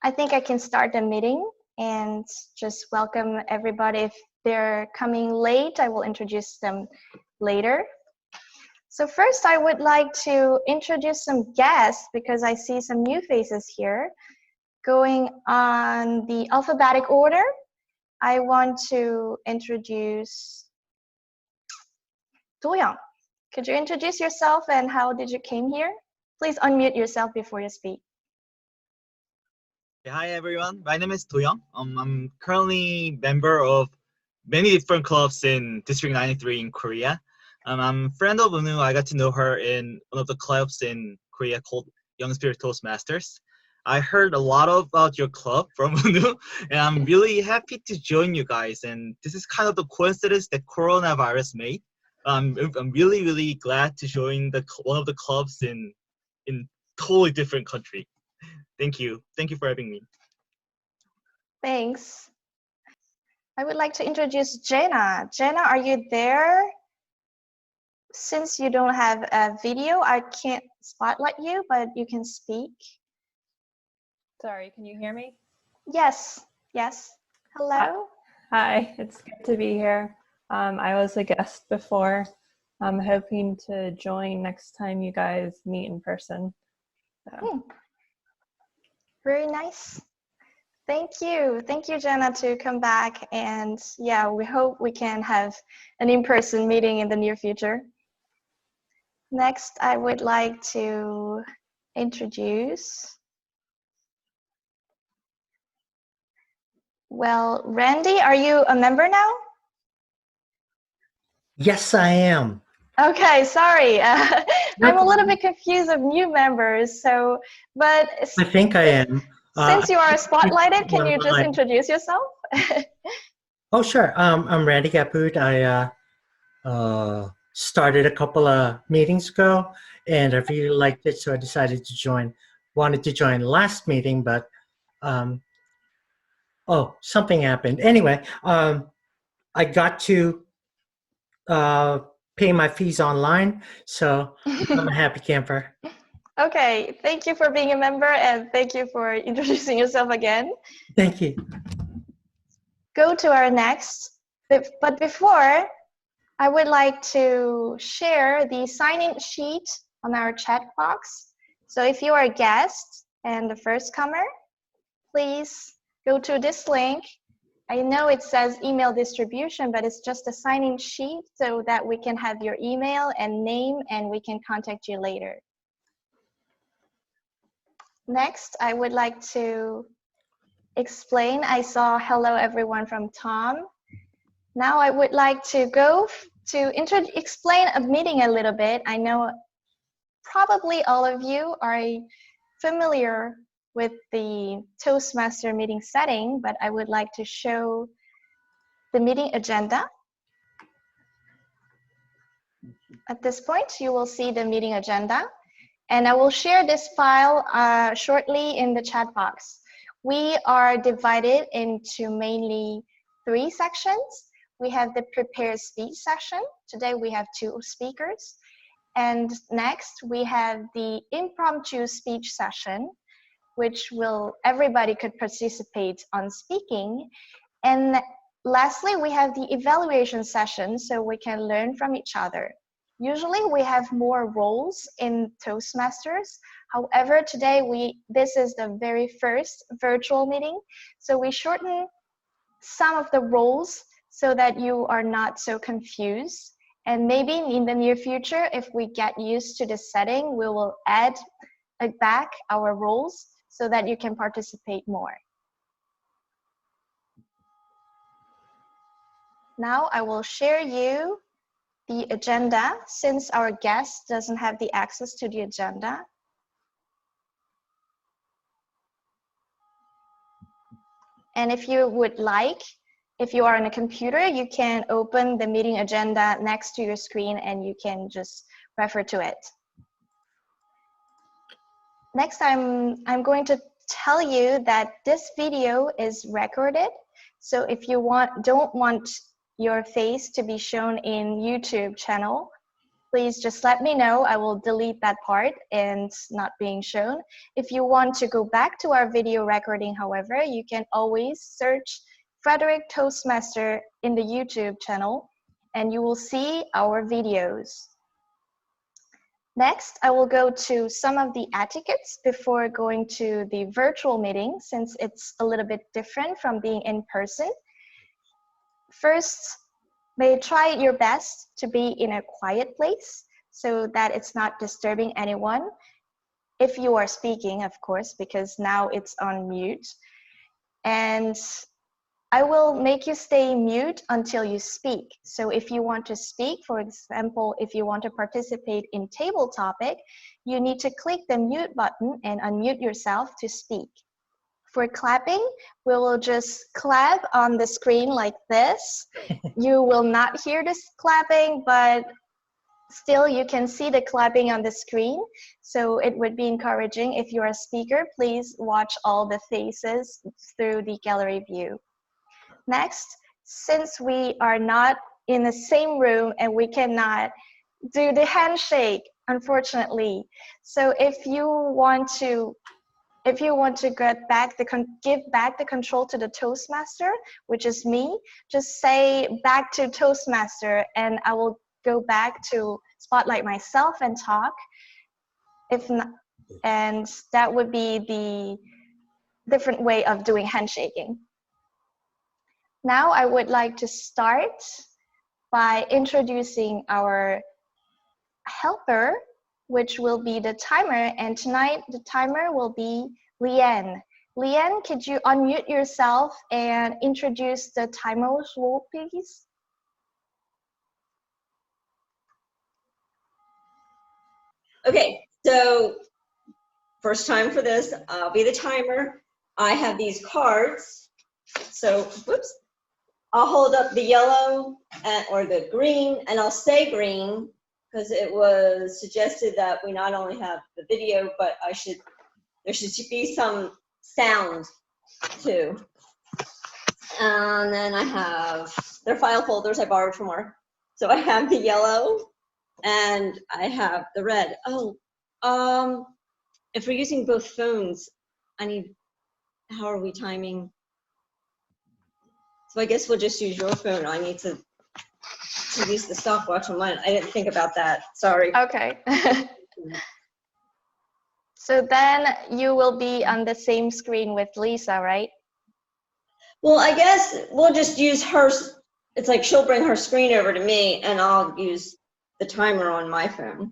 I think I can start the meeting and just welcome everybody. If they're coming late, I will introduce them later. So first, I would like to introduce some guests because I see some new faces here. Going on the alphabetic order, I want to introduce Do-young. Could you introduce yourself and how did you came here? Please unmute yourself before you speak. Hi everyone, my name is Do-young. I'm currently member of many different clubs in District 93 in Korea. I'm a friend of Unu. I got to know her in one of the clubs in Korea called Young Spirit Toastmasters. I heard a lot about your club from Unu, and I'm really happy to join you guys. And this is kind of the coincidence that coronavirus made. I'm really glad to join one of the clubs in totally different country. Thank you for having me. Thanks. I would like to introduce Jenna. Jenna, are you there? Since you don't have a video, I can't spotlight you, but you can speak. Sorry, can you hear me? Yes. Hello. Hi, it's good to be here. I was a guest before. I'm hoping to join next time you guys meet in person. So. Very nice. Thank you, Jenna, to come back. And yeah, we hope we can have an in-person meeting in the near future. Next, I would like to introduce, well, Randy, are you a member now? Yes, I am. Okay, sorry. I'm a little bit confused of new members. So, but I think I am. Since you are spotlighted, can you just introduce yourself? Oh, sure. I'm Randy Gaput. I started a couple of meetings ago, and I really liked it, so I decided to join. Wanted to join last meeting, but oh, something happened. Anyway, I got to pay my fees online, so I'm a happy camper. Okay, thank you for being a member, and thank you for introducing yourself again. Thank you. Go to our next, but before, I would like to share the sign-in sheet on our chat box. So if you are a guest and the first comer, please go to this link. I know it says email distribution, but it's just a sign-in sheet so that we can have your email and name and we can contact you later. Next, I would like to explain. I saw hello everyone from Tom. Now I would like to go to explain a meeting a little bit. I know probably all of you are familiar with the Toastmaster meeting setting, but I would like to show the meeting agenda. At this point, you will see the meeting agenda. And I will share this file shortly in the chat box. We are divided into mainly 3 sections. We have the prepared speech session. Today we have 2 speakers. And next we have the impromptu speech session, which everybody could participate on speaking. And lastly, we have the evaluation session so we can learn from each other. Usually we have more roles in Toastmasters. However, today this is the very first virtual meeting. So we shorten some of the roles so that you are not so confused. And maybe in the near future, if we get used to the setting, we will add back our roles so that you can participate more. Now I will share you the agenda since our guest doesn't have the access to the agenda. And if you would like, if you are on a computer, you can open the meeting agenda next to your screen and you can just refer to it. Next, I'm going to tell you that this video is recorded. So if you don't want your face to be shown in YouTube channel, please just let me know. I will delete that part and not being shown. If you want to go back to our video recording, however, you can always search Frederick Toastmaster in the YouTube channel and you will see our videos. Next, I will go to some of the etiquettes before going to the virtual meeting, since it's a little bit different from being in person. First, try your best to be in a quiet place so that it's not disturbing anyone. If you are speaking, of course, because now it's on mute. And I will make you stay mute until you speak. So if you want to speak, for example, if you want to participate in table topic, you need to click the mute button and unmute yourself to speak. For clapping, we will just clap on the screen like this. You will not hear this clapping, but still you can see the clapping on the screen. So it would be encouraging if you're a speaker, please watch all the faces through the gallery view. Next, since we are not in the same room and we cannot do the handshake, unfortunately. So if you want to give back the control to the Toastmaster, which is me, just say back to Toastmaster and I will go back to spotlight myself and talk. If not, and that would be the different way of doing handshaking. Now I would like to start by introducing our helper, which will be the timer, and tonight the timer will be Leanne. Leanne, could you unmute yourself and introduce the timer rule, please? Okay, so first time for this, I'll be the timer. I have these cards, so whoops. I'll hold up the yellow or the green, and I'll say green because it was suggested that we not only have the video, but there should be some sound too. And then I have their file folders I borrowed from work. So I have the yellow and I have the red. Oh, if we're using both phones, how are we timing? So I guess we'll just use your phone. I need to use the stopwatch on mine. I didn't think about that. Sorry. Okay. So then you will be on the same screen with Lisa, right? Well, I guess we'll just use hers. It's like she'll bring her screen over to me and I'll use the timer on my phone.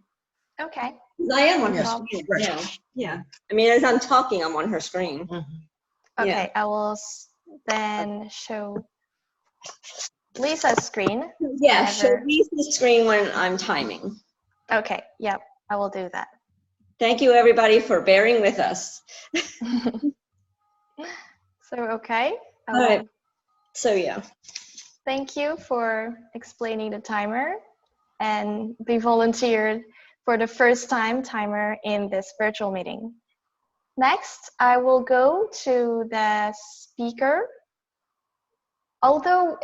Okay. I am on her screen. Yeah. Yeah. I mean, as I'm talking, I'm on her screen. Okay, Yeah. I will then show Lisa's screen. Yeah, show Lisa's screen when I'm timing. Okay, yep, I will do that. Thank you, everybody, for bearing with us. So, okay. All right. So, yeah. Thank you for explaining the timer and be volunteered for the first time timer in this virtual meeting. Next, I will go to the speaker. Although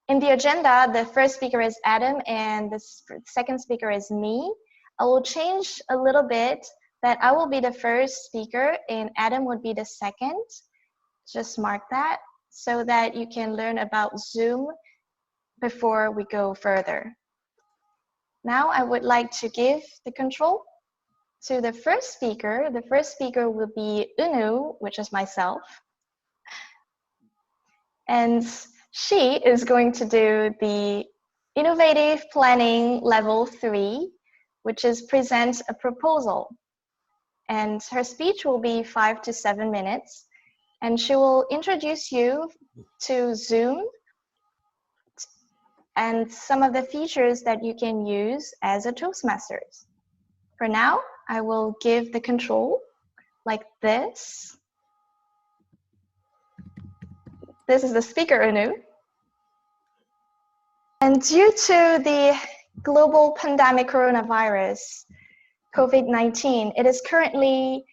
in the agenda, the first speaker is Adam and the second speaker is me, I will change a little bit that I will be the first speaker and Adam would be the second. Just mark that so that you can learn about Zoom before we go further. Now I would like to give the control to the first speaker. The first speaker will be Unu, which is myself. And she is going to do the Innovative Planning Level 3, which is present a proposal. And her speech will be 5 to 7 minutes. And she will introduce you to Zoom and some of the features that you can use as a Toastmasters. For now, I will give the control like this. This is the speaker, Anu. And due to the global pandemic coronavirus, COVID-19, it is currently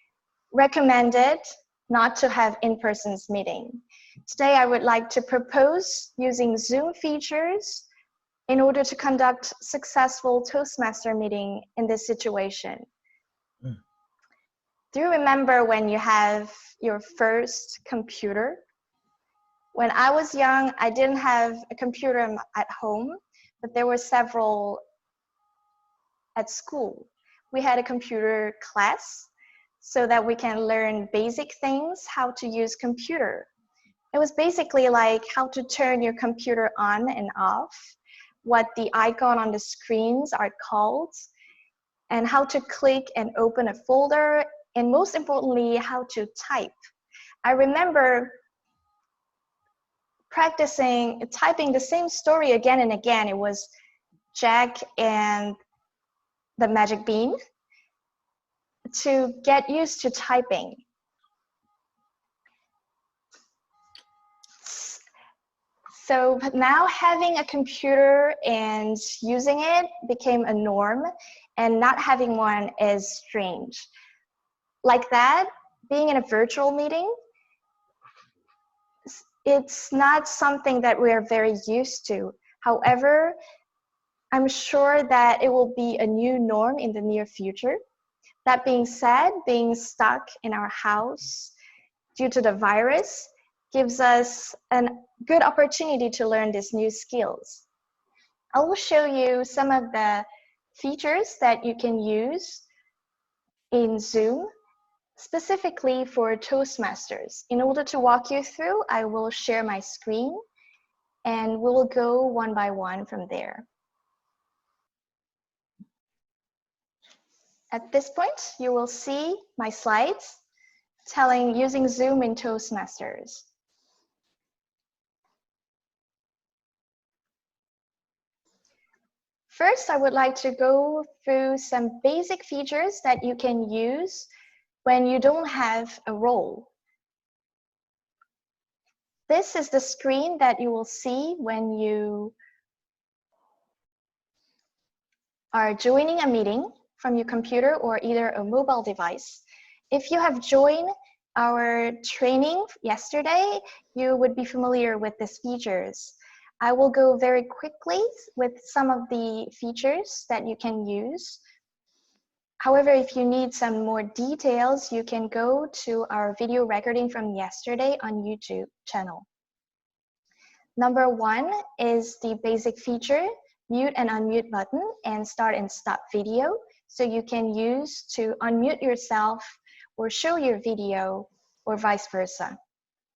recommended not to have in-person meeting. Today, I would like to propose using Zoom features in order to conduct successful Toastmaster meeting in this situation. Do you remember when you have your first computer? When I was young, I didn't have a computer at home, but there were several at school. We had a computer class so that we can learn basic things, how to use computer. It was basically like how to turn your computer on and off, what the icon on the screens are called, and how to click and open a folder, and most importantly, how to type. I remember practicing typing the same story again and again. It was Jack and the Magic Bean to get used to typing. So but now having a computer and using it became a norm, and not having one is strange. Like that, being in a virtual meeting, it's not something that we are very used to. However, I'm sure that it will be a new norm in the near future. That being said, being stuck in our house due to the virus gives us a good opportunity to learn these new skills. I will show you some of the features that you can use in Zoom, specifically for Toastmasters. In order to walk you through, I will share my screen and we will go one by one from there. At this point, you will see my slides telling using Zoom in Toastmasters. First, I would like to go through some basic features that you can use when you don't have a role. This is the screen that you will see when you are joining a meeting from your computer or either a mobile device. If you have joined our training yesterday, you would be familiar with these features. I will go very quickly with some of the features that you can use. However, if you need some more details, you can go to our video recording from yesterday on YouTube channel. Number one is the basic feature, mute and unmute button and start and stop video. So you can use to unmute yourself or show your video or vice versa.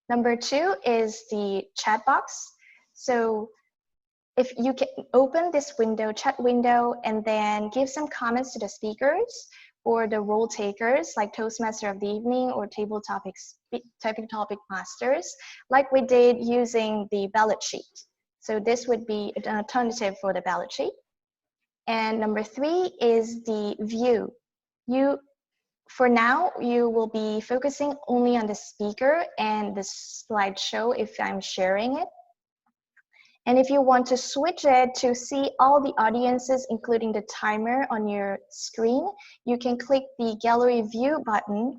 Number two is the chat box. So if you can open this window, chat window, and then give some comments to the speakers or the role takers like Toastmaster of the Evening or Table Topic Masters, like we did using the ballot sheet. So this would be an alternative for the ballot sheet. And number three is the view. For now, you will be focusing only on the speaker and the slideshow if I'm sharing it. And if you want to switch it to see all the audiences, including the timer on your screen, you can click the gallery view button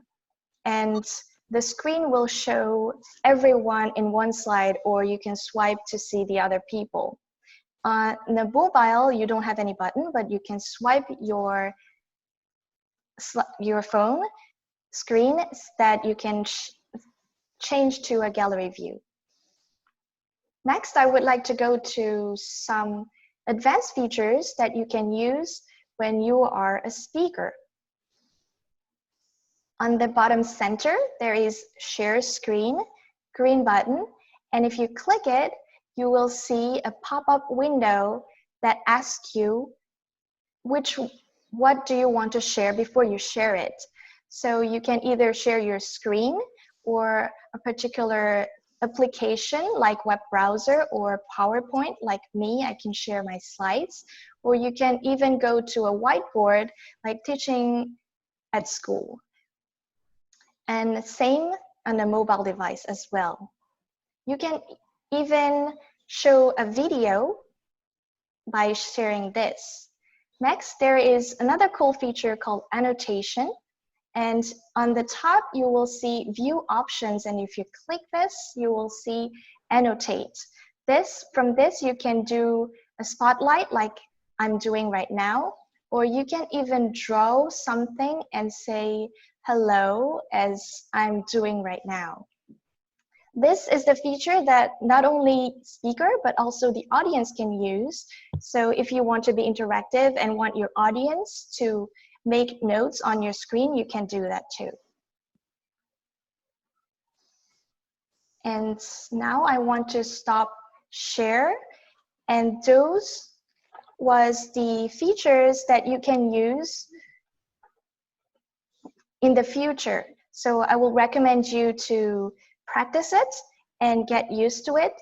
and the screen will show everyone in one slide, or you can swipe to see the other people. On the mobile, you don't have any button, but you can swipe your phone screen that you can change to a gallery view. Next, I would like to go to some advanced features that you can use when you are a speaker. On the bottom center, there is Share Screen, green button, and if you click it, you will see a pop-up window that asks you what do you want to share before you share it. So you can either share your screen or a particular application like web browser or PowerPoint like me, I can share my slides, or you can even go to a whiteboard like teaching at school. And same on a mobile device as well. You can even show a video by sharing this. Next, there is another cool feature called annotation. And on the top, you will see view options. And if you click this, you will see annotate. From this, you can do a spotlight like I'm doing right now, or you can even draw something and say hello as I'm doing right now. This is the feature that not only speaker but also the audience can use. So if you want to be interactive and want your audience to make notes on your screen, you can do that too. And now I want to stop share, and those was the features that you can use in the future. So I will recommend you to practice it and get used to it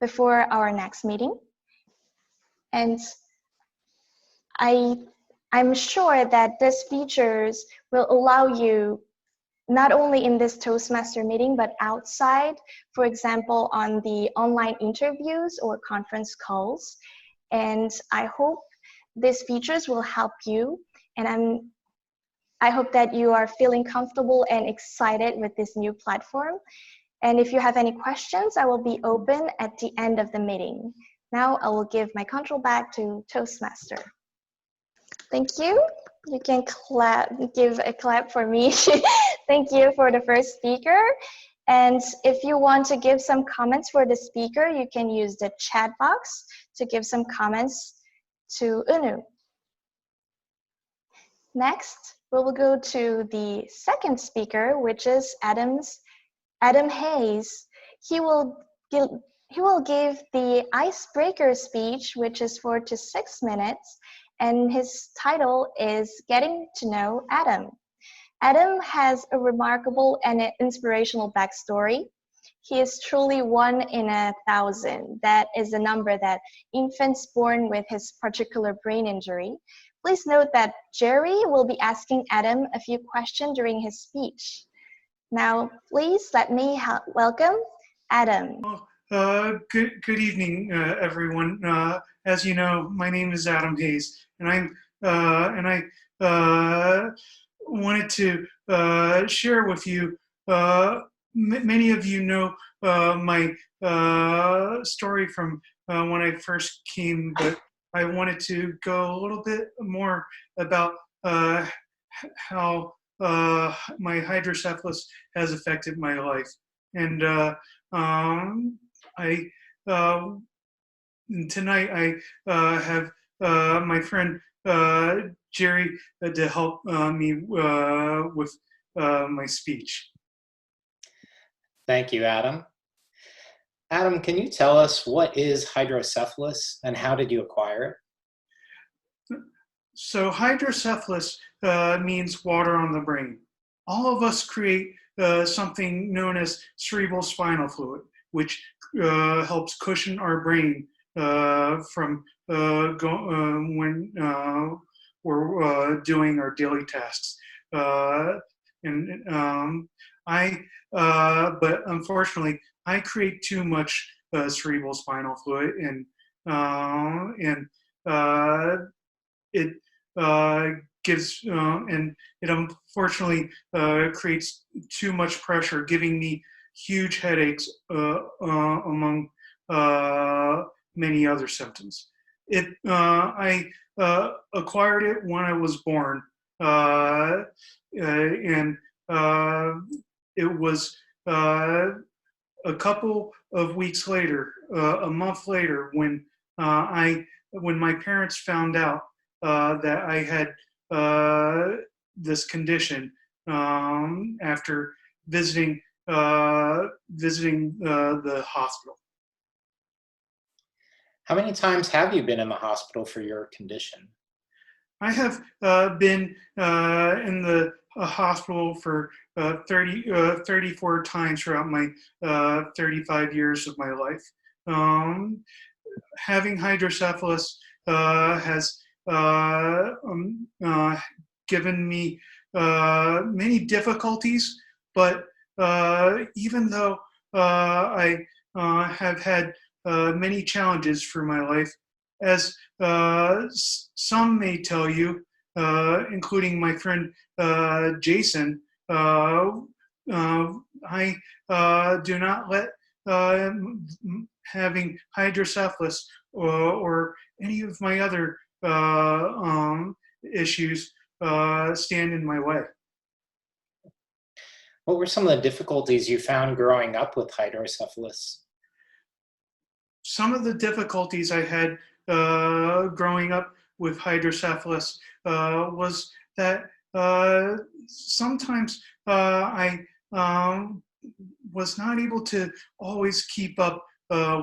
before our next meeting. And I'm sure that these features will allow you not only in this Toastmaster meeting, but outside, for example, on the online interviews or conference calls. And I hope these features will help you. And I hope that you are feeling comfortable and excited with this new platform. And if you have any questions, I will be open at the end of the meeting. Now I will give my control back to Toastmaster. Thank you. You can clap, give a clap for me. Thank you for the first speaker. And if you want to give some comments for the speaker, you can use the chat box to give some comments to Unu. Next, we will go to the second speaker, which is Adam Hayes. He will give the icebreaker speech, which is 4 to 6 minutes, and his title is Getting to Know Adam. Adam has a remarkable and inspirational backstory. He is truly 1 in 1,000. That is the number that infants born with his particular brain injury. Please note that Jerry will be asking Adam a few questions during his speech. Now, please let me welcome Adam. Good evening, everyone. As you know, my name is Adam Hayes, and I wanted to share with you. Many of you know my story from when I first came, but I wanted to go a little bit more about how my hydrocephalus has affected my life. And tonight I have my friend Jerry to help me with my speech. Thank you, Adam. Adam, can you tell us what is hydrocephalus and how did you acquire it? So hydrocephalus means water on the brain. All of us create something known as cerebral spinal fluid, which helps cushion our brain from when we're doing our daily tasks. But unfortunately, I create too much cerebral spinal fluid, and it gives and it unfortunately creates too much pressure, giving me huge headaches among many other symptoms. I acquired it when I was born, and it was a couple of weeks later, a month later, when my parents found out that I had this condition after visiting the hospital. How many times have you been in the hospital for your condition? I have been in the hospital for 34 times throughout my 35 years of my life. Having hydrocephalus has given me many difficulties, but even though I have had many challenges for my life, as some may tell you, including my friend Jason, I do not let having hydrocephalus or any of my other issues stand in my way. What were some of the difficulties you found growing up with hydrocephalus? Some of the difficulties I had growing up with hydrocephalus was that sometimes I was not able to always keep up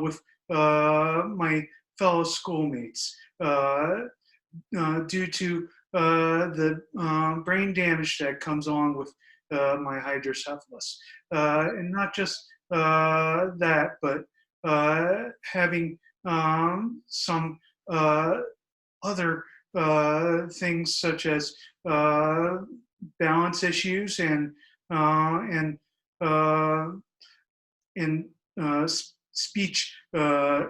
with my fellow schoolmates due to the brain damage that comes along with my hydrocephalus. And not just that, but having some other things such as balance issues and speech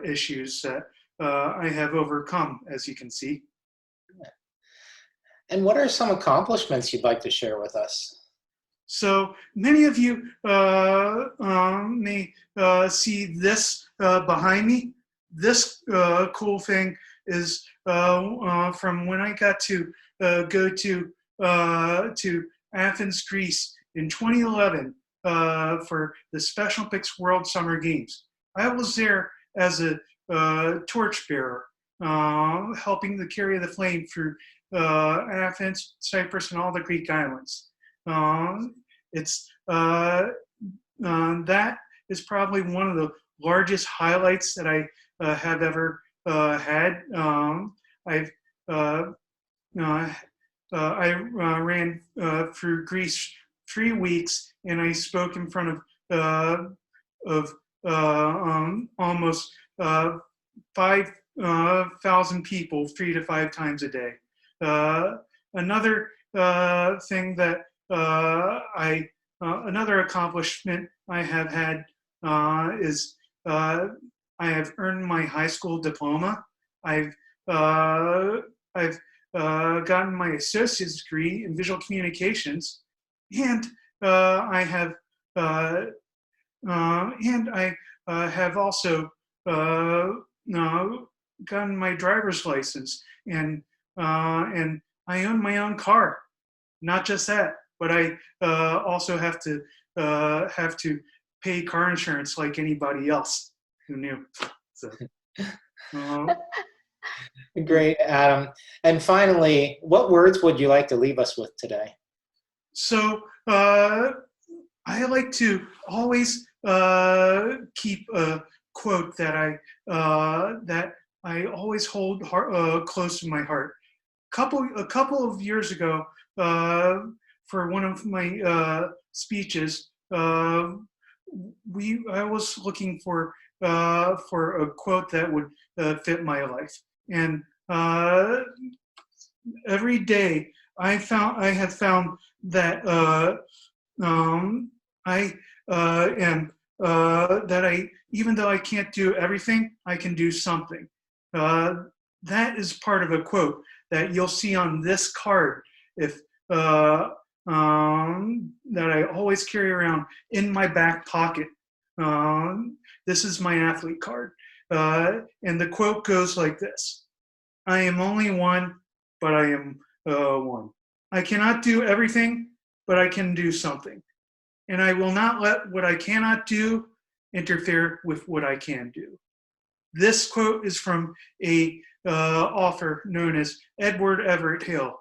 issues that I have overcome, as you can see. And what are some accomplishments you'd like to share with us? So many of you may see this behind me. This cool thing is from when I got to go to Athens, Greece in 2011 for the Special Olympics World Summer Games. I was there as a torchbearer, helping to carry the flame through Athens, Cyprus, and all the Greek islands. That is probably one of the largest highlights that I have ever had. I ran through Greece 3 weeks, and I spoke in front of almost 5,000 people 3 to 5 times a day. Another thing that another accomplishment I have had is I have earned my high school diploma. I've gotten my associate's degree in visual communications, and I have also gotten my driver's license, and I own my own car. Not just that, but I also have to pay car insurance like anybody else. Who knew? So, Great, Adam. And finally, what words would you like to leave us with today? So I like to always keep a quote that I always hold close to my heart. A couple of years ago, for one of my speeches, I was looking for a quote that would fit my life, and every day I have found that even though I can't do everything, I can do something. That is part of a quote that you'll see on this card, that I always carry around in my back pocket. This is my athlete card. And the quote goes like this: I am only one, but I am one. I cannot do everything, but I can do something. And I will not let what I cannot do interfere with what I can do. This quote is from a author known as Edward Everett Hill.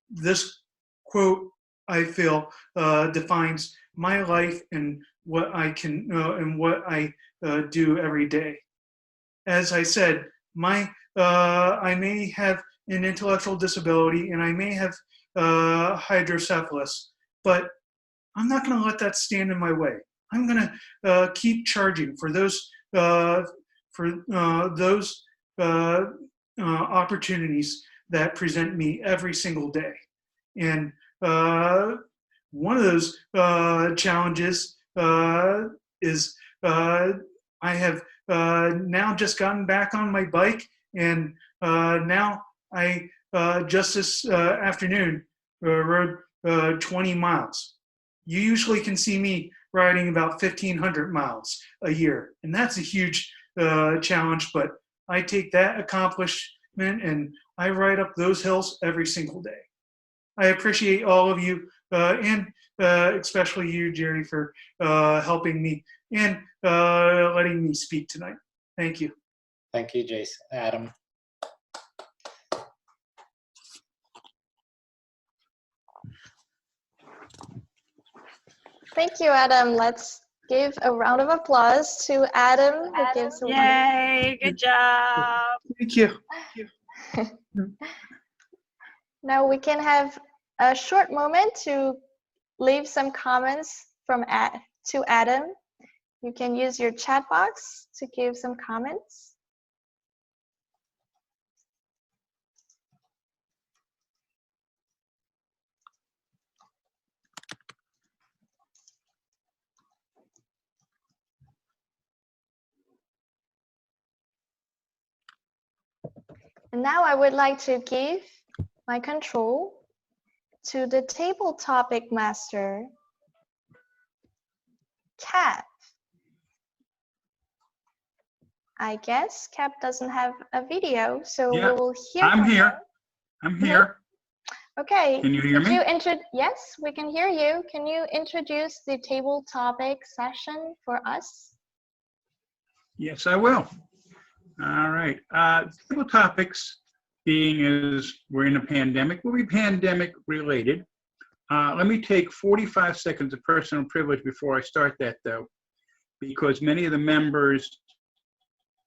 This quote, I feel, defines my life and what I can and what I do every day. As I said, I may have an intellectual disability and I may have hydrocephalus, but I'm not going to let that stand in my way. I'm going to keep charging for those opportunities that present me every single day. And one of those challenges is I have now just gotten back on my bike, and now I just this afternoon rode 20 miles. You usually can see me riding about 1,500 miles a year. And that's a huge challenge, but I take that accomplishment and I ride up those hills every single day. I appreciate all of you and especially you, Jerry, for helping me and letting me speak tonight. Thank you. Thank you, Jason. Adam. Thank you, Adam. Let's give a round of applause to Adam. Who gives a Yay, good job. Thank you. Now we can have a short moment to leave some comments to Adam. You can use your chat box to give some comments. And now I would like to give my control to the table topic master, Cap. I guess Cap doesn't have a video, so Yeah, we will hear I'm from here. him. I'm here. Okay. Can you hear me? Yes, we can hear you. Can you introduce the table topic session for us? Yes, I will. All right. Table topics, being as we're in a pandemic, will be pandemic related. Let me take 45 seconds of personal privilege before I start that, though, because many of the members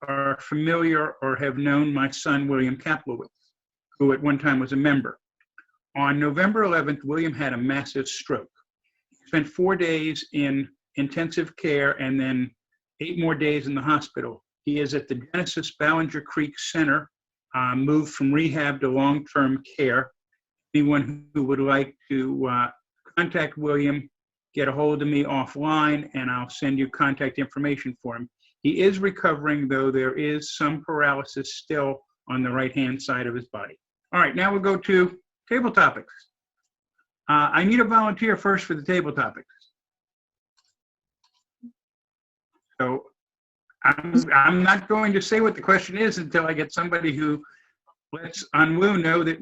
are familiar or have known my son, William Kaplowitz, who at one time was a member. On November 11th, William had a massive stroke. He spent 4 days in intensive care and then 8 more days in the hospital. He is at the Genesis Ballinger Creek Center, moved from rehab to long-term care. Anyone who would like to contact William, get a hold of me offline, and I'll send you contact information for him. He is recovering, though there is some paralysis still on the right-hand side of his body. All right, now we'll go to table topics. I need a volunteer first for the table topics. So I'm not going to say what the question is until I get somebody who lets Anwu know that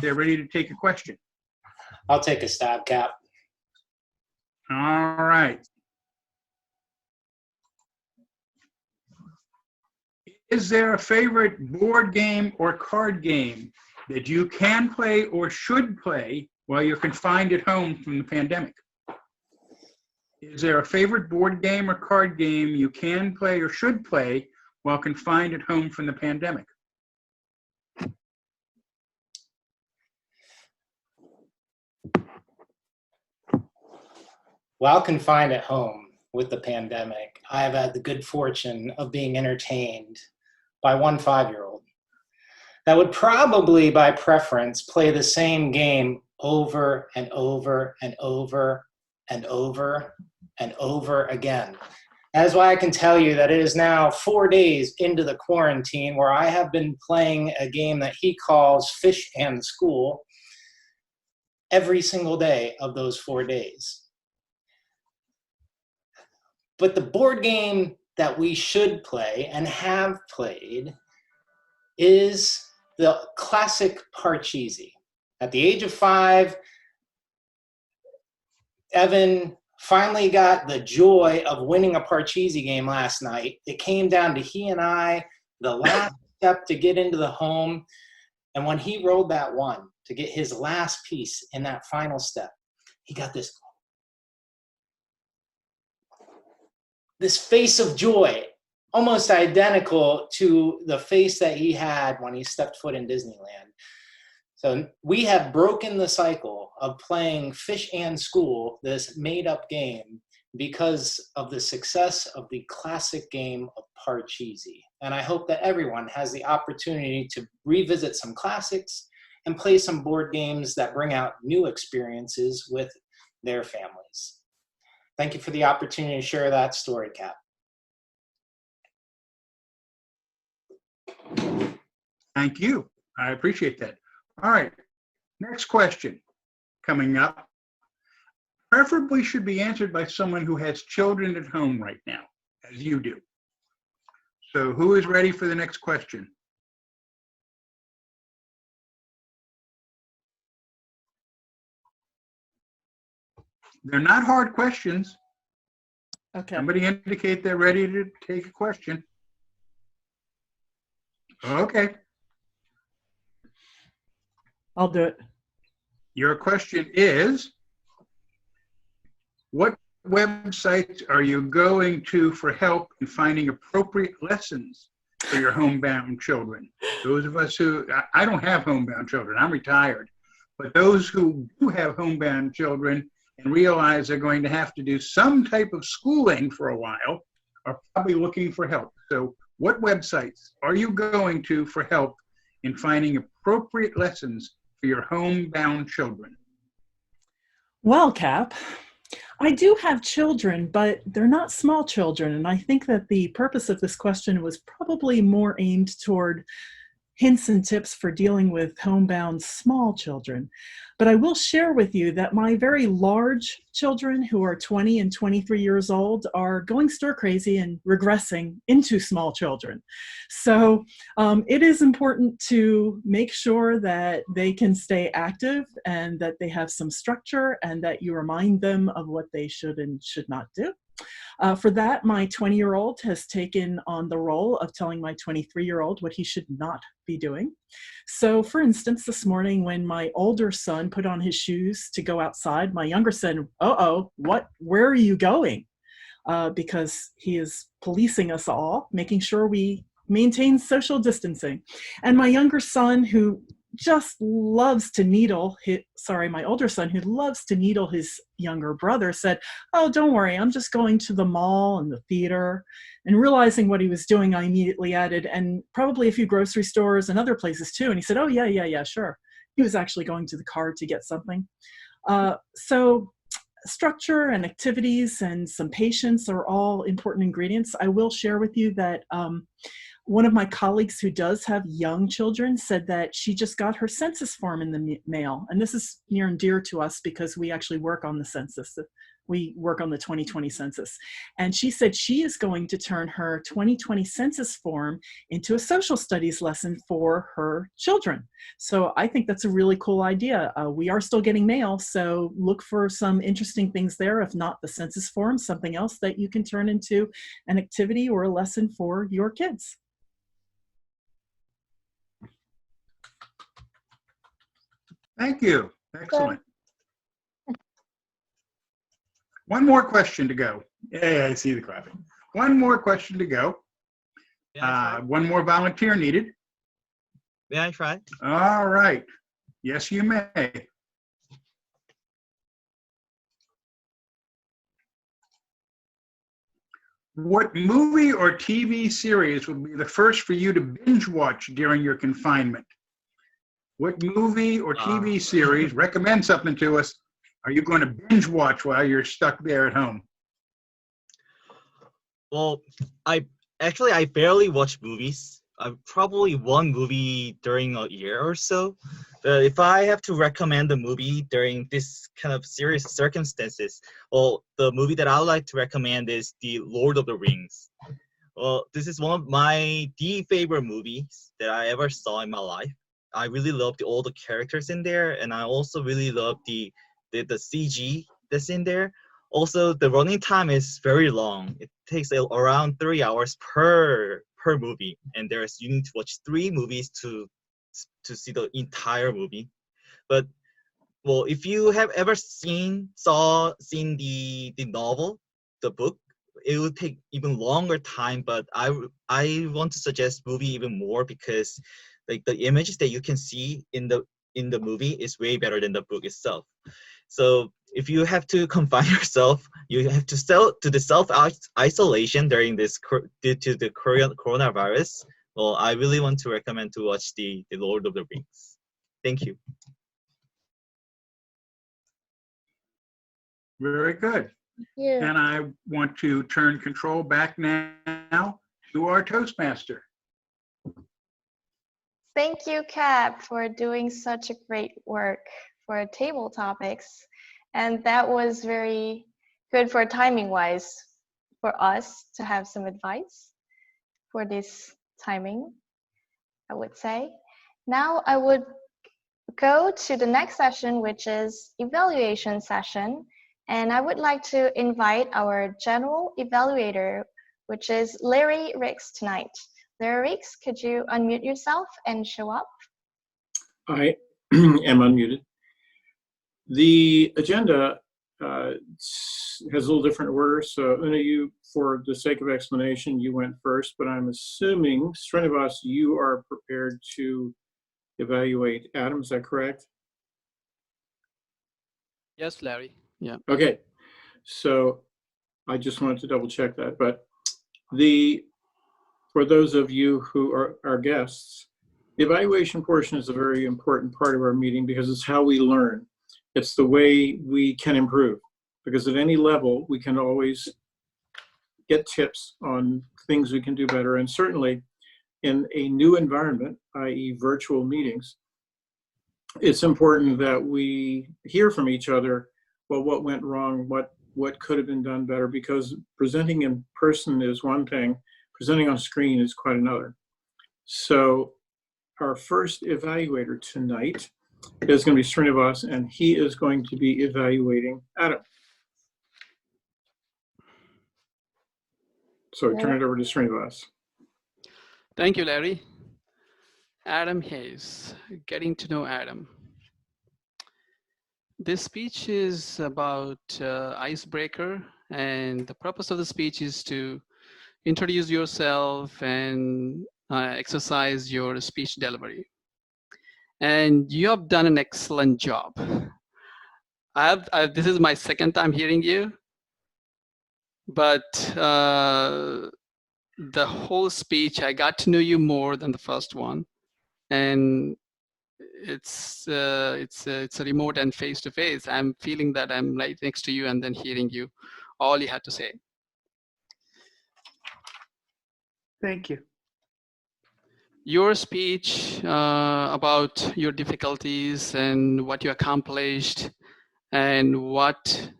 they're ready to take a question. I'll take a stab, Cap. All right. Is there a favorite board game or card game that you can play or should play while you're confined at home from the pandemic? Is there a favorite board game or card game you can play or should play while confined at home from the pandemic? While confined at home with the pandemic, I have had the good fortune of being entertained by one 5-year-old that would probably, by preference, play the same game over and over and over and over and over again. That is why I can tell you that it is now 4 days into the quarantine where I have been playing a game that he calls Fish and School every single day of those 4 days. But the board game that we should play and have played is the classic Parcheesi. At the age of 5, Evan finally got the joy of winning a Parcheesi game last night. It came down to he and I, the last step to get into the home. And when he rolled that 1 to get his last piece in that final step, he got this face of joy, almost identical to the face that he had when he stepped foot in Disneyland. So we have broken the cycle of playing Fish and School, this made-up game, because of the success of the classic game of Parcheesi. And I hope that everyone has the opportunity to revisit some classics and play some board games that bring out new experiences with their families. Thank you for the opportunity to share that story, Cap. Thank you. I appreciate that. All right. Next question coming up. preferably should be answered by someone who has children at home right now, as you do. So who is ready for the next question? They're not hard questions. Okay. Somebody indicate they're ready to take a question. Okay. I'll do it. Your question is, what websites are you going to for help in finding appropriate lessons for your homebound children? Those of us who, I don't have homebound children, I'm retired, but those who do have homebound children and realize they're going to have to do some type of schooling for a while are probably looking for help. So what websites are you going to for help in finding appropriate lessons for your homebound children? Well, Cap, I do have children, but they're not small children. And I think that the purpose of this question was probably more aimed toward hints and tips for dealing with homebound small children. But I will share with you that my very large children, who are 20 and 23 years old, are going stir crazy and regressing into small children. So it is important to make sure that they can stay active and that they have some structure and that you remind them of what they should and should not do. For that, my 20-year-old has taken on the role of telling my 23-year-old what he should not be doing. So for instance, this morning when my older son put on his shoes to go outside, my younger son, where are you going? Because he is policing us all, making sure we maintain social distancing. And my younger son, who just loves to needle, my older son, who loves to needle his younger brother, said, oh, don't worry, I'm just going to the mall and the theater. And realizing what he was doing, I immediately added, and probably a few grocery stores and other places too. And he said, oh, yeah, sure. He was actually going to the car to get something. So structure and activities and some patience are all important ingredients. I will share with you that one of my colleagues who does have young children said that she just got her census form in the mail. And this is near and dear to us because we actually work on the census. We work on the 2020 census. And she said she is going to turn her 2020 census form into a social studies lesson for her children. So I think that's a really cool idea. We are still getting mail, so look for some interesting things there. If not the census form, something else that you can turn into an activity or a lesson for your kids. Thank you. Excellent. One more question to go. Yeah, I see the clapping. One more question to go. One more volunteer needed. May I try? All right. Yes, you may. What movie or TV series would be the first for you to binge watch during your confinement? What movie or TV series, recommend something to us, are you going to binge watch while you're stuck there at home? Well, I barely watch movies. Probably one movie during a year or so. If I have to recommend a movie during this kind of serious circumstances, well, the movie that I would like to recommend is The Lord of the Rings. Well, this is one of my favorite movies that I ever saw in my life. I really love all the characters in there, and I also really love the CG that's in there. Also, the running time is very long. It takes around 3 hours per movie, and you need to watch 3 movies to see the entire movie. But well, if you have ever seen the novel, the book, it would take even longer time. But I want to suggest movie even more because like the images that you can see in the movie is way better than the book itself. So if you have to confine yourself, you have to the self-isolation during this due to the coronavirus. Well, I really want to recommend to watch the Lord of the Rings. Thank you. Very good. Yeah. And I want to turn control back now to our Toastmaster. Thank you, Cap, for doing such a great work for table topics. And that was very good for timing wise for us to have some advice for this timing, I would say. Now I would go to the next session, which is evaluation session. And I would like to invite our general evaluator, which is Larry Ricks tonight. Larry Ricks, could you unmute yourself and show up? I am unmuted. The agenda has a little different order. So Una, you, for the sake of explanation, you went first, but I'm assuming, Srinivas, you are prepared to evaluate Adam, is that correct? Yes, Larry. Yeah. Okay, so I just wanted to double check that. But for those of you who are our guests, the evaluation portion is a very important part of our meeting because it's how we learn. It's the way we can improve, because at any level, we can always get tips on things we can do better. And certainly in a new environment, i.e. virtual meetings, it's important that we hear from each other, well, what went wrong, what could have been done better, because presenting in person is one thing, presenting on screen is quite another. So our first evaluator tonight is going to be Srinivas, and he is going to be evaluating Adam. So I turn it over to Srinivas. Thank you, Larry. Adam Hayes, getting to know Adam. This speech is about icebreaker, and the purpose of the speech is to introduce yourself and exercise your speech delivery. And you have done an excellent job. This is my second time hearing you, but the whole speech, I got to know you more than the first one. And it's a remote and face-to-face. I'm feeling that I'm right next to you and then hearing you, all you had to say. Thank you. Your speech about your difficulties and what you accomplished and what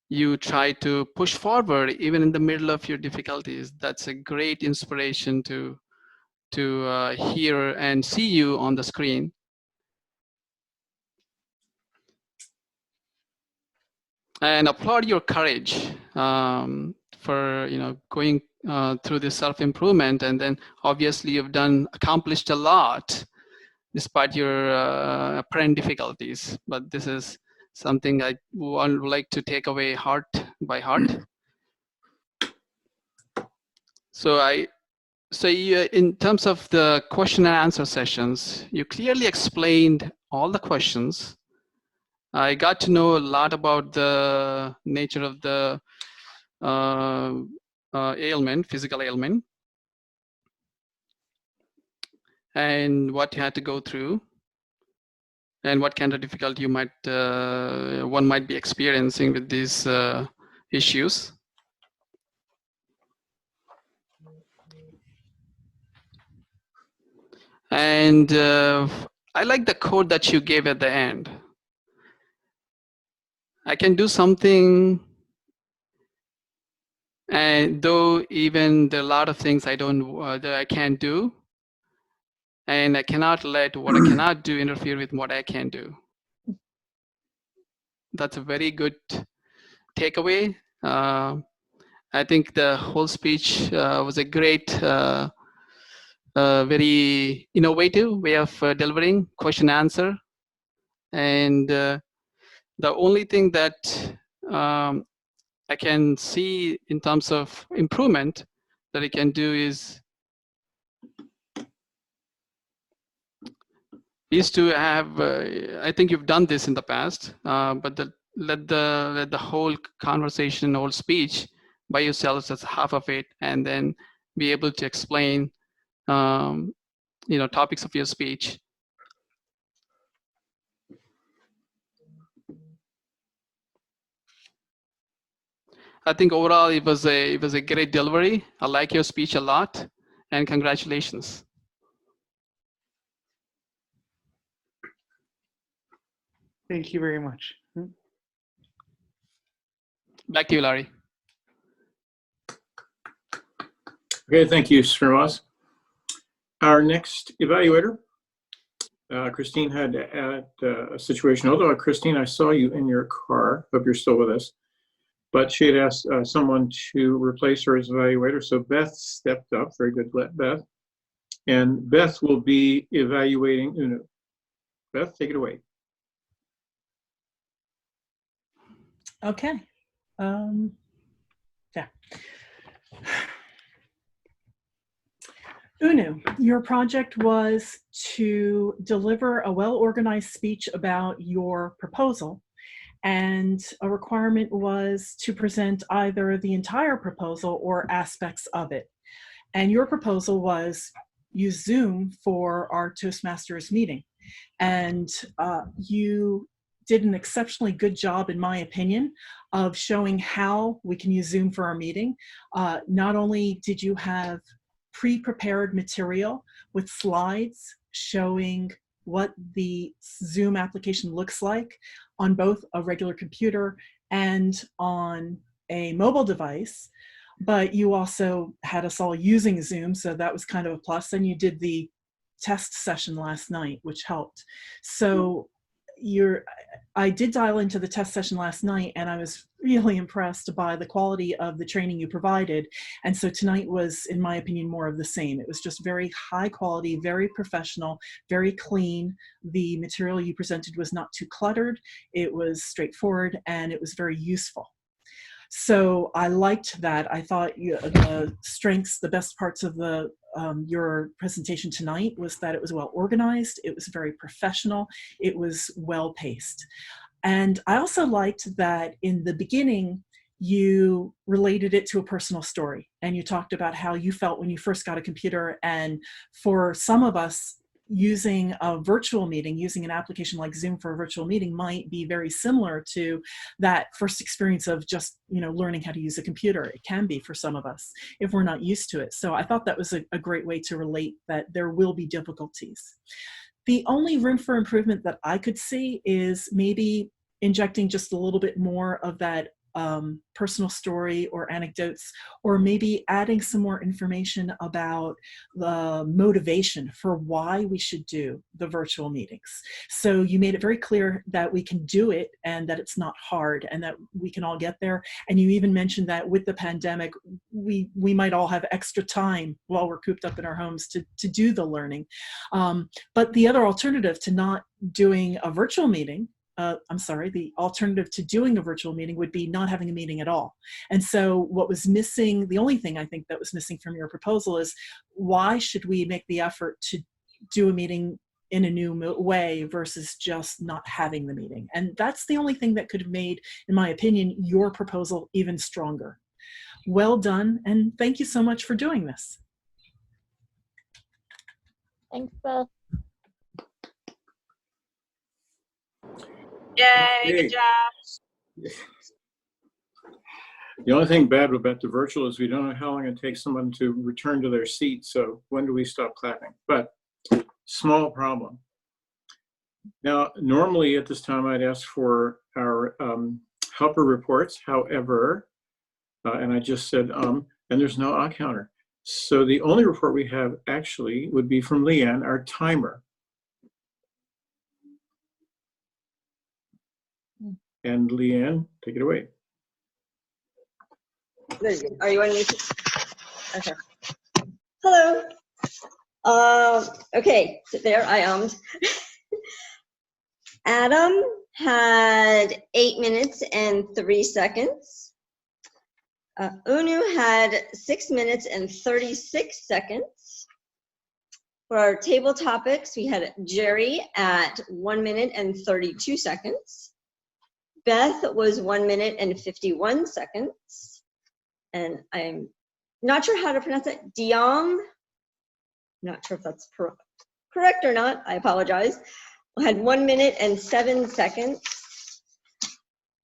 you try to push forward even in the middle of your difficulties, that's a great inspiration to hear and see you on the screen. And applaud your courage for going through this self-improvement, and then obviously you've accomplished a lot despite your apparent difficulties. But this is something I would like to take away heart by heart. So you, in terms of the question and answer sessions, you clearly explained all the questions. I got to know a lot about the nature of the ailment, physical ailment, and what you had to go through, and what kind of difficulty you one might be experiencing with these issues. And I like the quote that you gave at the end. I can do something, and though even there are a lot of things I can't do, and I cannot let what I cannot do interfere with what I can do. That's a very good takeaway. I think the whole speech was a great, very innovative way of delivering question answer. And the only thing that I can see in terms of improvement that I can do is to have, I think you've done this in the past, but let the whole conversation, whole speech by yourself as half of it, and then be able to explain, topics of your speech. I think overall it was a great delivery. I like your speech a lot, and congratulations. Thank you very much. Back to you, Larry. Okay, thank you, Srinivas. Our next evaluator, Christine had a situation, although Christine, I saw you in your car, hope you're still with us, but she had asked someone to replace her as evaluator, so Beth stepped up. Very good, Beth. And Beth will be evaluating Unu. Beth, take it away. Okay. Yeah. Unu, your project was to deliver a well-organized speech about your proposal, and a requirement was to present either the entire proposal or aspects of it. And your proposal was use Zoom for our Toastmasters meeting. And you did an exceptionally good job, in my opinion, of showing how we can use Zoom for our meeting. Not only did you have pre-prepared material with slides showing what the Zoom application looks like on both a regular computer and on a mobile device, but you also had us all using Zoom, so that was kind of a plus. And you did the test session last night, which helped. So I did dial into the test session last night, and I was really impressed by the quality of the training you provided. And so tonight was, in my opinion, more of the same. It was just very high quality, very professional, very clean. The material you presented was not too cluttered. It was straightforward, and it was very useful. So I liked that. I thought the strengths, the best parts of your presentation tonight was that it was well organized, it was very professional, it was well paced. And I also liked that in the beginning, you related it to a personal story, and you talked about how you felt when you first got a computer. And for some of us, using a virtual meeting, using an application like Zoom for a virtual meeting might be very similar to that first experience of just, learning how to use a computer. It can be for some of us if we're not used to it. So I thought that was a great way to relate that there will be difficulties. The only room for improvement that I could see is maybe injecting just a little bit more of that personal story or anecdotes, or maybe adding some more information about the motivation for why we should do the virtual meetings. So you made it very clear that we can do it and that it's not hard and that we can all get there. And you even mentioned that with the pandemic, we might all have extra time while we're cooped up in our homes to do the learning. But the other alternative to not doing a virtual meeting, the alternative to doing a virtual meeting would be not having a meeting at all. And so what was missing, the only thing I think that was missing from your proposal is, why should we make the effort to do a meeting in a new way versus just not having the meeting? And that's the only thing that could have made, in my opinion, your proposal even stronger. Well done, and thank you so much for doing this. Thanks, Beth. Yay, good job. The only thing bad about the virtual is we don't know how long it takes someone to return to their seat. So when do we stop clapping? But small problem. Now, normally at this time, I'd ask for our helper reports. However, and I just said, and there's no counter. So the only report we have actually would be from Leanne, our timer. And Leanne, take it away. Very good. Are you on mute? Okay. Hello. Okay, so there I am. Adam had 8 minutes and 3 seconds. Unu had 6 minutes and 36 seconds. For our table topics, we had Jerry at 1 minute and 32 seconds. Beth was 1 minute and 51 seconds. And I'm not sure how to pronounce it. Diong, not sure if that's correct or not. I apologize. I had 1 minute and 7 seconds.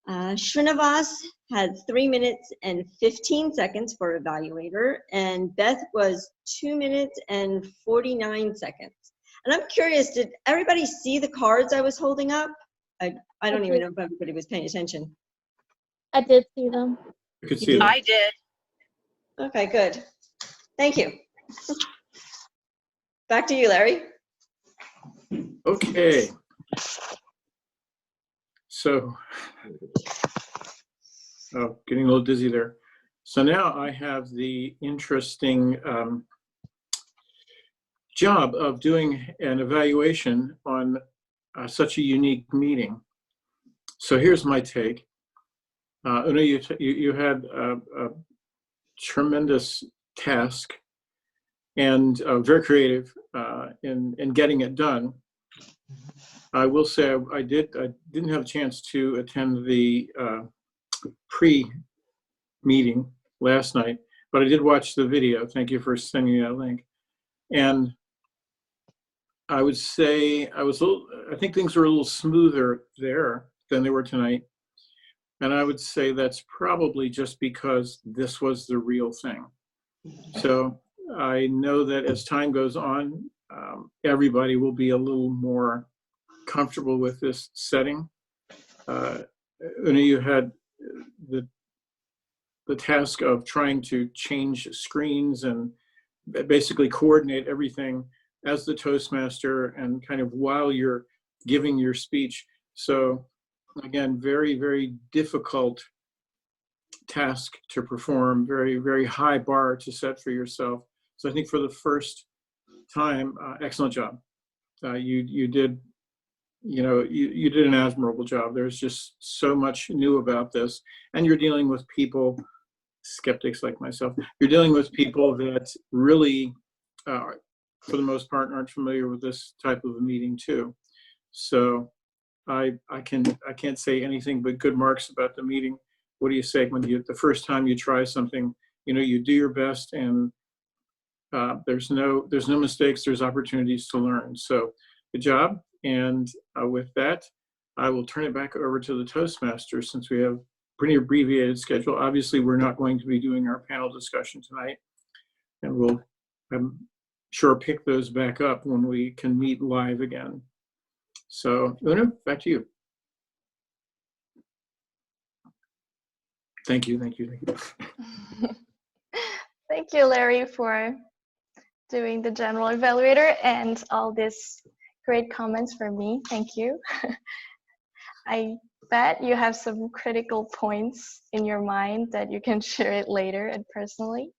Srinivas had 3 minutes and 15 seconds for evaluator. And Beth was 2 minutes and 49 seconds. And I'm curious, did everybody see the cards I was holding up? I don't even know if everybody was paying attention. I did see them. You could see that. I did. Okay, good. Thank you. Back to you, Larry. Okay. So, oh, getting a little dizzy there. So now I have the interesting job of doing an evaluation on such a unique meeting. So here's my take. Una, you had a tremendous task and very creative in getting it done. I will say I didn't have a chance to attend the pre-meeting last night, but I did watch the video. Thank you for sending me that link. And I would say I think things were a little smoother there than they were tonight. And I would say that's probably just because this was the real thing. So I know that as time goes on, everybody will be a little more comfortable with this setting. Una, you had the task of trying to change screens and basically coordinate everything as the Toastmaster and kind of while you're giving your speech. So again, very, very difficult task to perform, very, very high bar to set for yourself. So I think for the first time, excellent job. You did, you did an admirable job. There's just so much new about this, and you're dealing with people, skeptics like myself. You're dealing with people that really, for the most part, aren't familiar with this type of a meeting too. So I can't say anything but good marks about the meeting. What do you say when the first time you try something, you do your best, and there's no mistakes, there's opportunities to learn. So good job. And with that, I will turn it back over to the Toastmasters since we have a pretty abbreviated schedule. Obviously, we're not going to be doing our panel discussion tonight, and we'll, I'm sure, pick those back up when we can meet live again. So Una, back to you. Thank you. Thank you, Larry, for doing the general evaluator and all these great comments for me. Thank you. I bet you have some critical points in your mind that you can share it later and personally.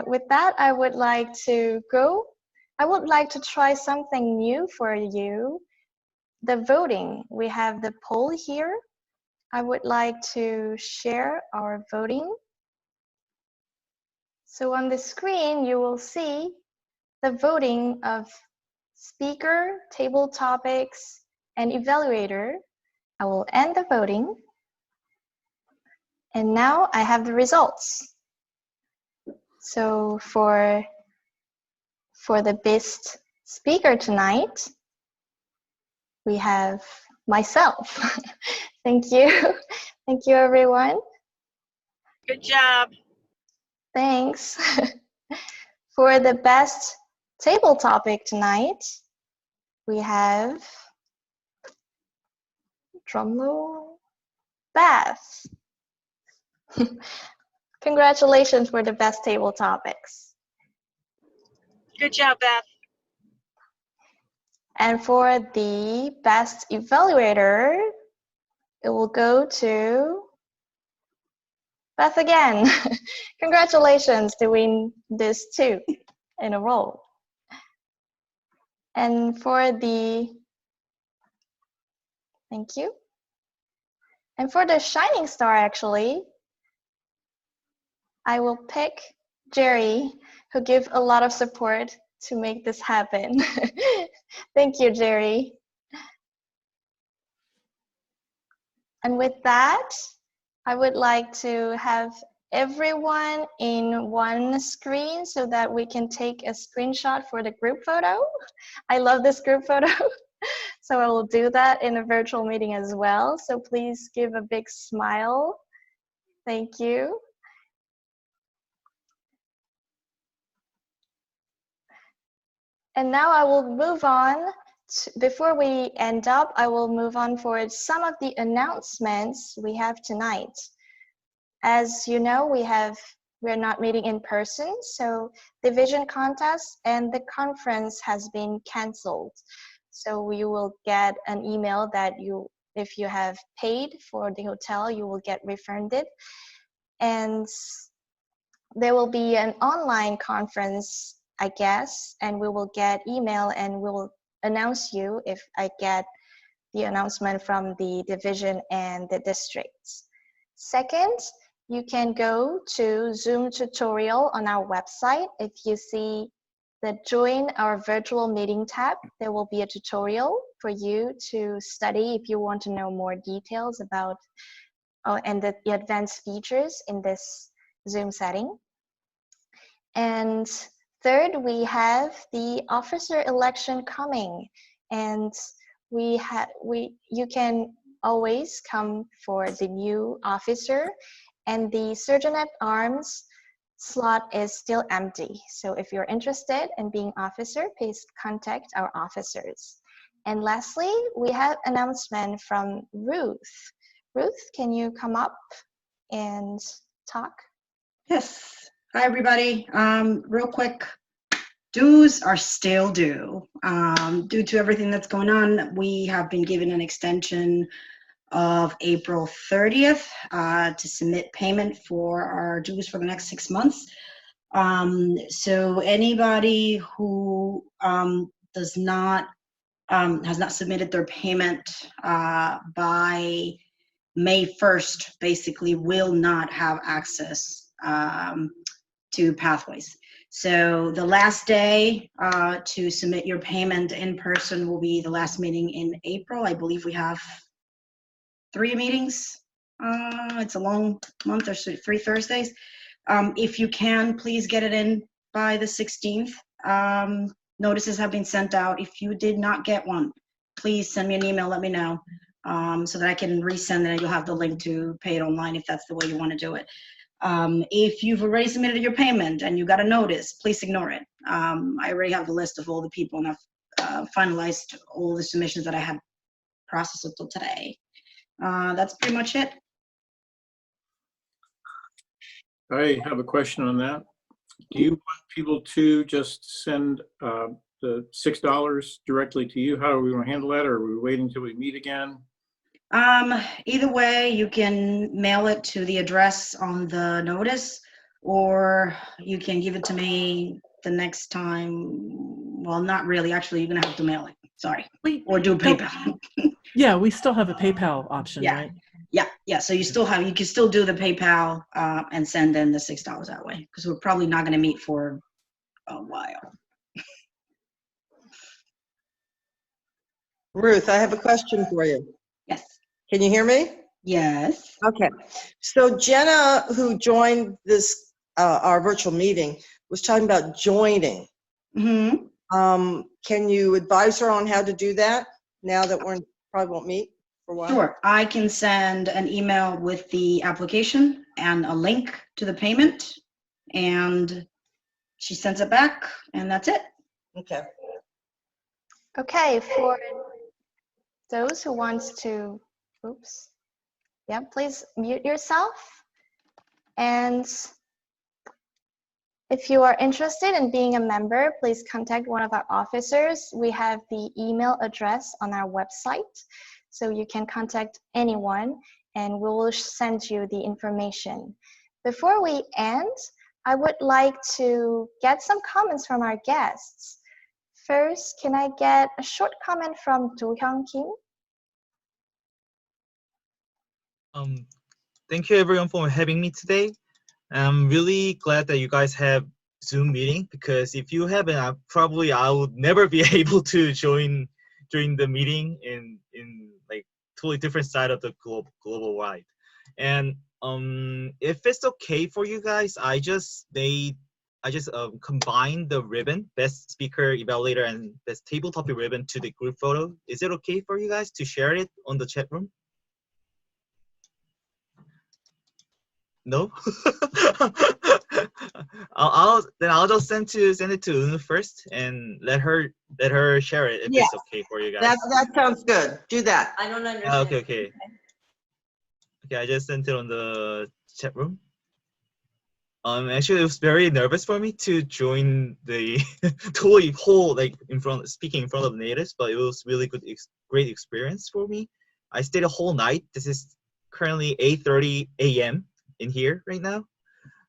With that, I would like to try something new for you. The voting. We have the poll here. I would like to share our voting. So on the screen, you will see the voting of speaker, table topics, and evaluator. I will end the voting. And now I have the results. So for the best speaker tonight, we have myself. Thank you. Thank you, everyone. Good job. Thanks. For the best table topic tonight, we have, drumroll, Beth. Congratulations for the best table topics. Good job, Beth. And for the best evaluator, it will go to Beth again. Congratulations doing this 2 in a row. And for the, thank you. And for the shining star, actually, I will pick Jerry, who gave a lot of support to make this happen. Thank you, Jerry. And with that, I would like to have everyone in one screen so that we can take a screenshot for the group photo. I love this group photo. So I will do that in a virtual meeting as well. So please give a big smile. Thank you. And now I will move on before we end up, I will move on for some of the announcements we have tonight. As you know, we're not meeting in person, so the vision contest and the conference has been canceled. So you will get an email that if you have paid for the hotel, you will get refunded. And there will be an online conference, I guess, and we will get email and we will announce you if I get the announcement from the division and the districts. Second, you can go to Zoom tutorial on our website. If you see the join our virtual meeting tab, there will be a tutorial for you to study if you want to know more details about and the advanced features in this Zoom setting. And third, we have the officer election coming, and you can always come for the new officer, and the Sergeant at Arms slot is still empty. So if you're interested in being officer, please contact our officers. And lastly, we have announcement from Ruth. Ruth, can you come up and talk? Yes. Hi, everybody. Real quick, dues are still due. Due to everything that's going on, we have been given an extension of April 30th to submit payment for our dues for the next 6 months. So anybody who has not submitted their payment by May 1st, basically will not have access to Pathways. So the last day to submit your payment in person will be the last meeting in April. I believe we have 3 meetings. It's a long month, there's 3 Thursdays. If you can, please get it in by the 16th. Notices have been sent out. If you did not get one, please send me an email, let me know, so that I can resend it and you'll have the link to pay it online if that's the way you want to do it. If you've already submitted your payment and you got a notice, please ignore it. I already have the list of all the people and I've finalized all the submissions that I had processed until today. That's pretty much it. I have a question on that. Do you want people to just send the $6 directly to you? How are we going to handle that? Or are we waiting until we meet again? Either way, you can mail it to the address on the notice, or you can give it to me the next time. Well, not really. Actually, you're going to have to mail it. Sorry. Or do PayPal. Yeah, we still have a PayPal option, Yeah. right? Yeah. So you can still do the PayPal and send in the $6 that way, because we're probably not going to meet for a while. Ruth, I have a question for you. Yes. Can you hear me? Yes. Okay. So Jenna, who joined this our virtual meeting, was talking about joining. Mm-hmm. Can you advise her on how to do that now that we probably won't meet for a while? Sure. I can send an email with the application and a link to the payment, and she sends it back, and that's it. Okay. Okay, for those who wants to, please mute yourself. And if you are interested in being a member, please contact one of our officers. We have the email address on our website, so you can contact anyone and we will send you the information. Before we end, I would like to get some comments from our guests. First, can I get a short comment from Do-hyung Kim? Thank you everyone for having me today. I'm really glad that you guys have Zoom meeting, because if you haven't, I would never be able to join during the meeting in like totally different side of the global wide. And if it's okay for you guys, I just combined the ribbon, best speaker evaluator and best table topic ribbon, to the group photo. Is it okay for you guys to share it on the chat room? No. I'll just send it to Unu first and let her share it if Yes. it's okay for you guys. That sounds good. Do that. I don't understand. Okay. I just sent it on the chat room. Actually, it was very nervous for me to join the totally whole speaking in front of natives, but it was really great experience for me. I stayed a whole night. This is currently 8:30 a.m. in here right now.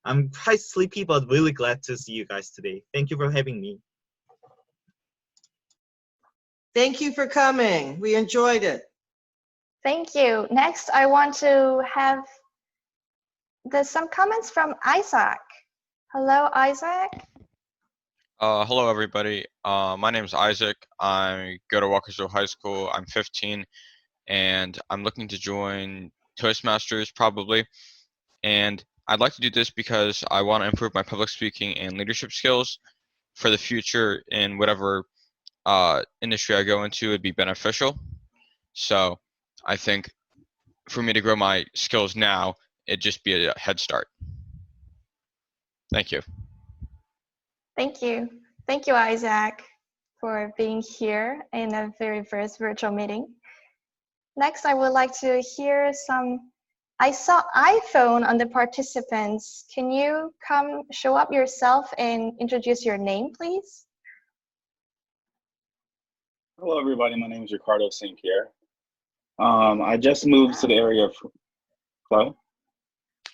I'm quite sleepy, but really glad to see you guys today. Thank you for having me. Thank you for coming. We enjoyed it. Thank you. Next, I want to have some comments from Isaac. Hello, Isaac. Hello, everybody. My name is Isaac. I go to Walkersville High School. I'm 15, and I'm looking to join Toastmasters probably. And I'd like to do this because I want to improve my public speaking and leadership skills for the future in whatever industry I go into. It'd be beneficial. So I think for me to grow my skills now, it'd just be a head start. Thank you. Thank you. Thank you, Isaac, for being here in the very first virtual meeting. Next, I would like to hear I saw iPhone on the participants. Can you come show up yourself and introduce your name, please? Hello, everybody. My name is Ricardo St. Pierre. I just moved to the area of. Hello?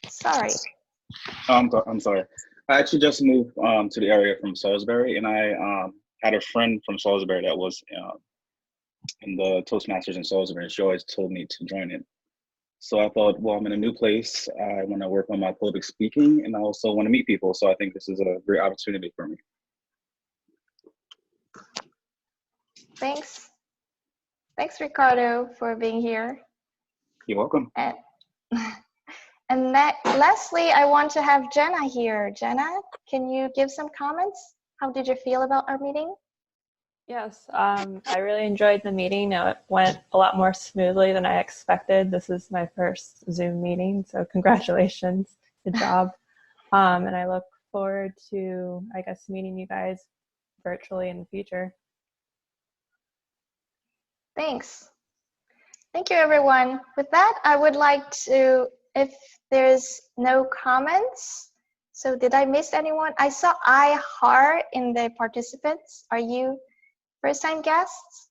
Sorry. I'm sorry. I actually just moved to the area from Salisbury, and I had a friend from Salisbury that was in the Toastmasters in Salisbury, and she always told me to join it. So I thought, well, I'm in a new place. I want to work on my public speaking, and I also want to meet people. So I think this is a great opportunity for me. Thanks. Thanks, Ricardo, for being here. You're welcome. And lastly, I want to have Jenna here. Jenna, can you give some comments? How did you feel about our meeting? Yes, I really enjoyed the meeting. It went a lot more smoothly than I expected. This is my first Zoom meeting, so congratulations. Good job. And I look forward to, I guess, meeting you guys virtually in the future. Thanks. Thank you, everyone. With that, I would like to, if there's no comments, so did I miss anyone? I saw iHeart in the participants. Are you first-time guests?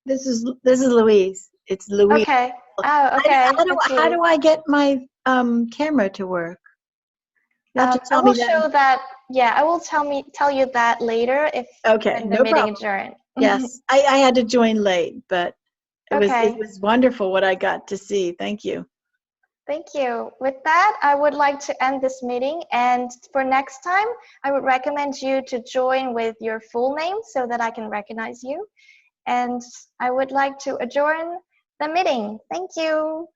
This is Louise. It's Louise. Okay. Oh, okay. How do I get my camera to work? You have to I tell will me that. show that. Yeah, I will tell you that later if when the no meeting problem. adjourned. Yes, I had to join late, but Okay. it was wonderful what I got to see. Thank you. Thank you. With that, I would like to end this meeting. And for next time, I would recommend you to join with your full name so that I can recognize you. And I would like to adjourn the meeting. Thank you.